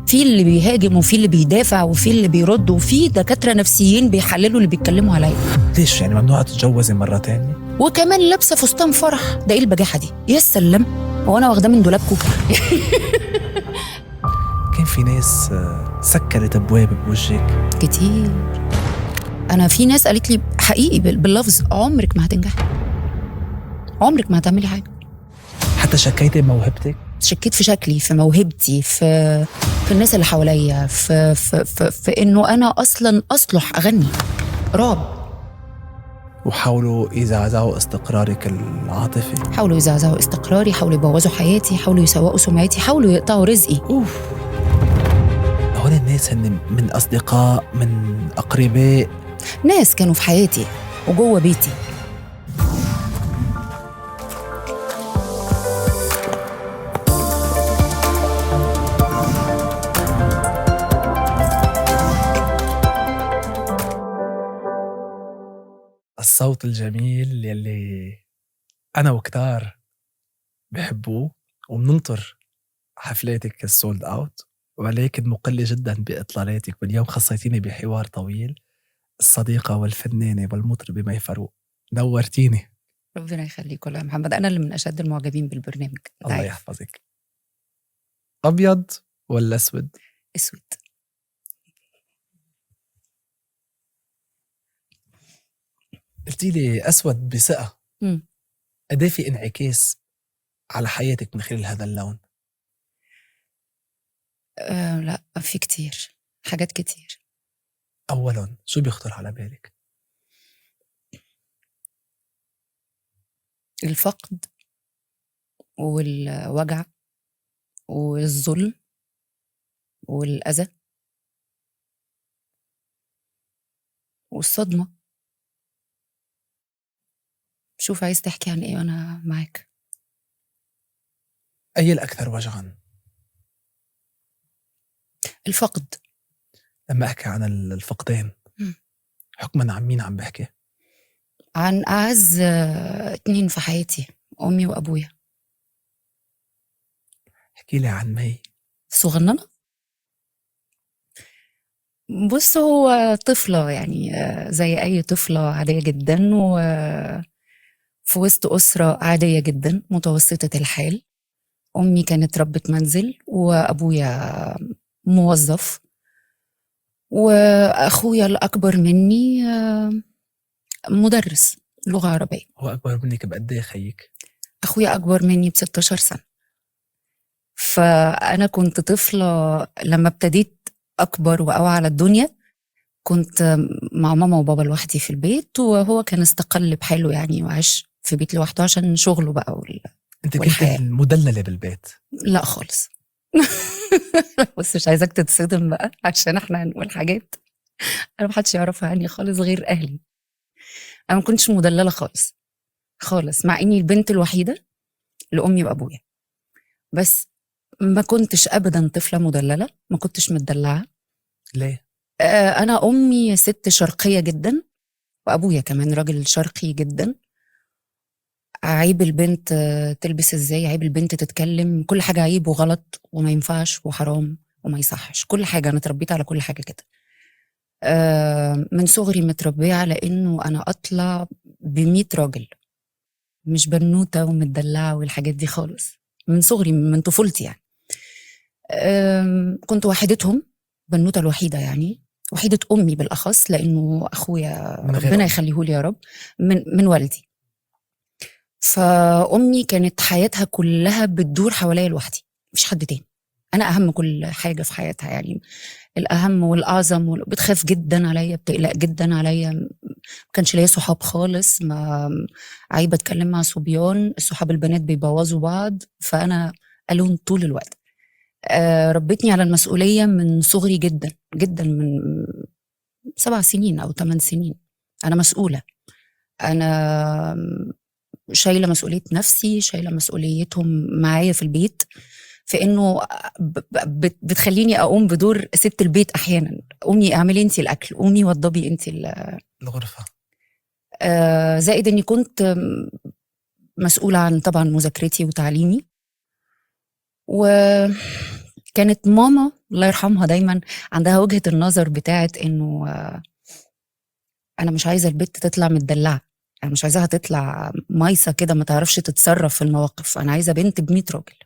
في اللي بيهاجم وفي اللي بيدافع وفي اللي بيرد وفي دكاترة نفسيين بيحللوا اللي بيتكلموا عليا. ليش يعني ممنوع تتجوزي مرة تانية؟ وكمان لابسة فستان فرح، ده ايه البجاحة دي؟ يا سلام، هو انا واخداه من دولابكم؟ كان في ناس سكرت ابواب بوجهك كتير. انا في ناس قالت لي حقيقي باللفظ عمرك ما هتنجحي، عمرك ما هتعملي حاجة. حتى شكيتي بموهبتك؟ شكيت في شكلي، في موهبتي، في الناس اللي حواليا، في انه انا اصلا اصلح اغني راب. وحاولوا يزعزعوا استقرارك العاطفي؟ حاولوا يزعزعوا استقراري، حاولوا يبوظوا حياتي، حاولوا يسوقوا سمعتي، حاولوا يقطعوا رزقي. هون الناس هن من اصدقاء، من اقرباء؟ ناس كانوا في حياتي وجوه بيتي. الصوت الجميل يلي أنا وكتار بحبوه، ومننطر حفلاتك السولد أوت، ولكن مقل جدا بإطلالاتك. واليوم خصيتيني بحوار طويل. الصديقة والفنانة والمطربة مي فاروق، نورتيني. ربنا يخليك والله يا محمد، أنا اللي من أشد المعجبين بالبرنامج. الله يحفظك. أبيض ولا أسود؟ أسود. قلتي لي أسود بثقة. قد في انعكاس على حياتك من خلال هذا اللون؟ لا، في كتير حاجات كتير. أولا شو بيخطر على بالك؟ الفقد والوجع والظلم والأذى والصدمة. شوف عايز تحكي عن إيه وأنا معاك. أي الأكثر وجعاً؟ الفقد. لما أحكي عن الفقدان حكماً عن مين عم بحكي؟ عن أعز 2 في حياتي، أمي وأبويا. احكي لي عن مي. صغننة. بص، هو طفلة يعني زي أي طفلة عادية جدا، وفي وسط أسرة عادية جدا متوسطة الحال. أمي كانت ربة منزل، وأبويا موظف، وأخويا الأكبر مني مدرس لغة عربية. هو أكبر منك بقد إيه خيك؟ أخويا أكبر مني ب16 سنة. فأنا كنت طفلة لما ابتديت أكبر وأوعى على الدنيا. كنت مع ماما وبابا لوحدي في البيت، وهو كان استقل بحاله يعني وعاش في بيت لوحده عشان شغله بقى أنت كنت المدللة بالبيت؟ لا خالص. بس مش عايزاك تتصدم بقى عشان احنا هنقول حاجات انا محدش يعرفها عني خالص غير اهلي. انا ما كنتش مدلله خالص خالص، مع اني البنت الوحيده لامي وابويا، بس ما كنتش ابدا طفله مدلله، ما كنتش متدلعه. ليه؟ انا امي ست شرقيه جدا، وابويا كمان راجل شرقي جدا. عيب البنت تلبس ازاي، عيب البنت تتكلم، كل حاجه عيب وغلط وما ينفعش وحرام وما يصحش، كل حاجه. انا اتربيت على كل حاجه كده. من صغري متربيه على انه انا اطلع ب100 راجل، مش بنوته ومتدلعه والحاجات دي خالص. من صغري، من طفولتي يعني. كنت وحيدتهم، بنوته الوحيده يعني، وحيده امي بالاخص، لانه اخويا ربنا يخليهولي يا رب من والدي. فامي كانت حياتها كلها بتدور حواليا لوحدي، مش حد تاني. انا اهم كل حاجه في حياتها يعني، الاهم والاعظم. بتخاف جدا عليا، بتقلق جدا عليا. ما كانش ليا صحاب خالص، ما عيب اتكلم مع صبيان، الصحاب البنات بيبوظوا بعض، فانا الون طول الوقت. ربتني على المسؤوليه من صغري جدا جدا، من 7 سنين او 8 سنين انا مسؤوله. انا شايله مسؤوليه نفسي، شايله مسؤوليتهم معايا في البيت، في انه بتخليني اقوم بدور ست البيت احيانا. قومي اعملي انتي الاكل، قومي وضبي انتي الغرفه. زائد اني كنت مسؤوله عن طبعا مذاكرتي وتعليمي. وكانت ماما الله يرحمها دايما عندها وجهة النظر بتاعت انه انا مش عايزة البت تطلع متدلعة، انا مش عايزاها تطلع مايسة كده ما تعرفش تتصرف في المواقف، انا عايزة بنت ب100 راجل.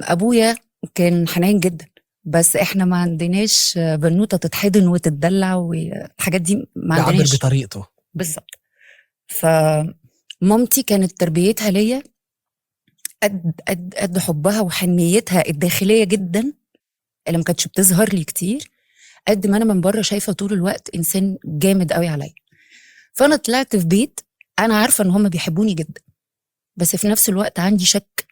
ابويا كان حنين جدا، بس احنا ما عندناش بنوتة تتحضن وتتدلع والحاجات دي ما بيعبر عندناش بطريقته. بالظبط. فمامتي كانت تربيتها ليا قد حبها وحنيتها الداخليه جدا اللي ما كانتش بتظهر لي كتير، قد ما انا من بره شايفه طول الوقت انسان جامد قوي عليا. فانا طلعت في بيت انا عارفه ان هم بيحبوني جدا، بس في نفس الوقت عندي شك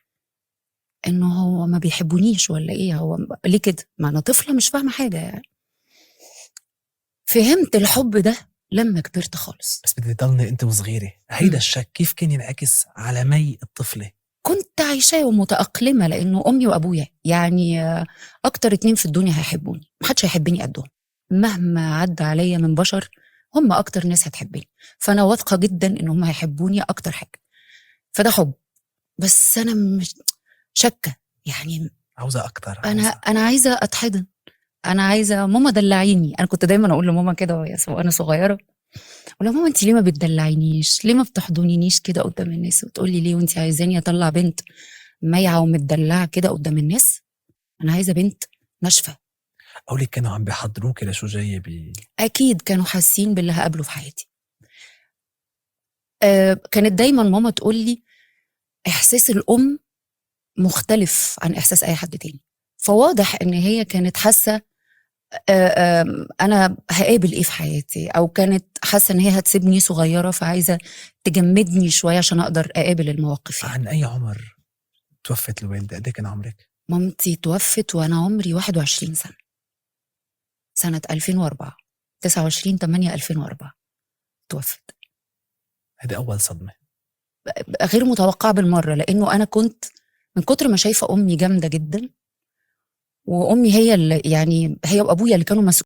انه هو ما بيحبونيش ولا ايه، هو ليه كده؟ ما انا طفله مش فاهمه حاجه يعني. فهمت الحب ده لما كبرت خالص. بس بدي ضلني انت وصغيره، هيدا الشك كيف كان ينعكس على مي الطفله؟ كنت عايشاه ومتأقلمة لأنه أمي وأبويا يعني أكتر 2 في الدنيا هيحبوني، محدش هيحبني قدهم مهما عدى عليا من بشر، هم أكتر ناس هتحبني، فأنا واثقة جدا إن هم هيحبوني أكتر حاجة، فده حب. بس أنا مش شاكة يعني، عاوزة أكتر. أنا عايزة أتحضن، أنا عايزة ماما دلعيني. أنا كنت دايما أقول لماما كده وأنا صغيرة، ولا ماما انت ليه ما بتدلعينيش، ليه ما بتحضنينيش كده قدام الناس؟ وتقولي ليه وانت عايزاني اطلع بنت مايعه ومتدلعه كده قدام الناس؟ انا عايزه بنت ناشفه. أقولك كانوا عم بيحضروك لشو جايه اكيد كانوا حاسين باللي هقابله في حياتي. كانت دايما ماما تقول لي احساس الام مختلف عن احساس اي حد تاني، فواضح ان هي كانت حاسه انا هقابل ايه في حياتي، او كانت حاسه ان هي هتسيبني صغيره فعايزه تجمدني شويه عشان اقدر اقابل المواقف يعني. عن أي عمر توفت الوالدة؟ قد كان عمرك؟ مامتي توفت وانا عمري 21 سنه، سنه 2004، 29/8/2004 توفت. هذه أول صدمة. غير متوقعه بالمره، لانه انا كنت من كتر ما شايفه امي جامده جدا، وامي هي اللي يعني هي وابويا اللي كانوا